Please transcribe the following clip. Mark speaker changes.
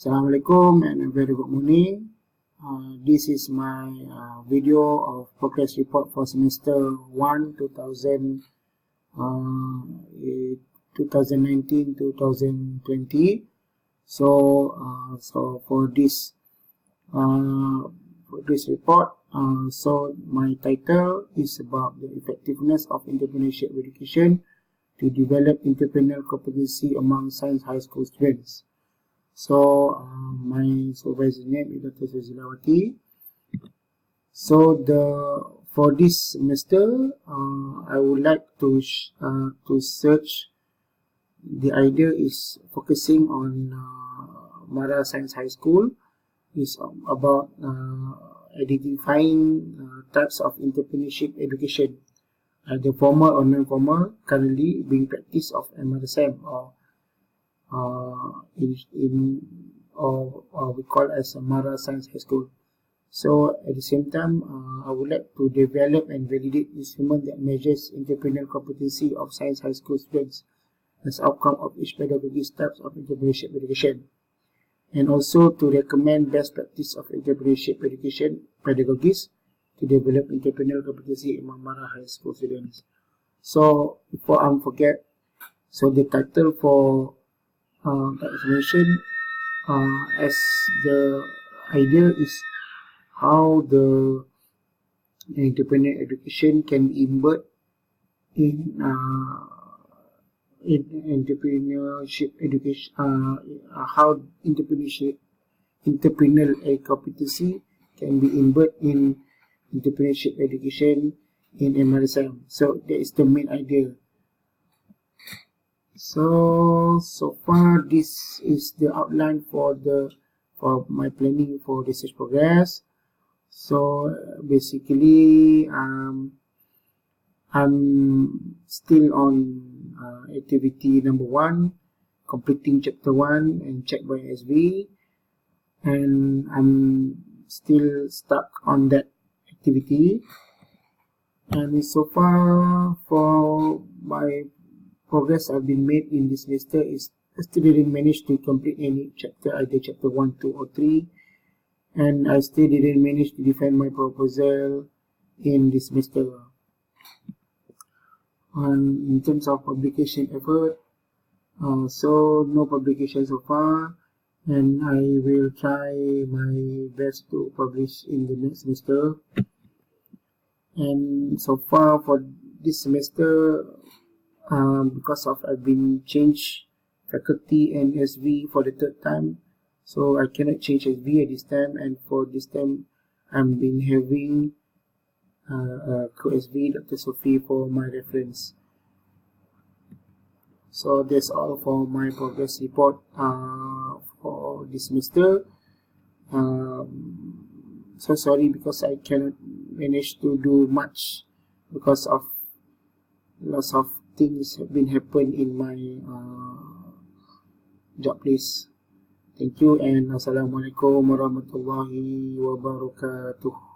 Speaker 1: Assalamualaikum and a very good morning. This is my video of progress report for semester 1 2019-2020. So for this report, so my title is about the effectiveness of entrepreneurship education to develop entrepreneurial competency among science high school students. So my supervisor's name is Dr. Zullkifli. So for this semester, I would like to search. The idea is focusing on Mara Science High School. Is about identifying types of entrepreneurship education, either formal or non-formal, currently being practiced of MRSM or we call as Mara Science High School. So at the same time, I would like to develop and validate instrument that measures entrepreneurial competency of science high school students as outcome of each pedagogy steps of entrepreneurship education, and also to recommend best practice of entrepreneurship education pedagogies to develop entrepreneurial competency among Mara High School students. So before I forget, so the title for the explanation, as the idea is how the entrepreneurial education can be embedded in entrepreneurship education, how entrepreneurial competency can be embedded in entrepreneurship education in MRSM. So that is the main idea. So far this is the outline for my planning for research progress. So basically I'm still on activity number 1, completing chapter 1 and checked by SV, and I'm still stuck on that activity. And so far for my progress I've been made in this semester is I still didn't manage to complete any chapter, either chapter 1, 2 or 3, and I still didn't manage to defend my proposal in this semester. In terms of publication effort, so no publication so far, and I will try my best to publish in the next semester. And so far for this semester, because of I've been changed faculty and SV for the 3rd time, so I cannot change SV at this time, and for this time I've been having co-SV Dr. Sophie for my reference. So that's all for my progress report for this semester. So sorry because I cannot manage to do much because of lots of things have been happened in my job place. Thank you and Assalamualaikum warahmatullahi wabarakatuh.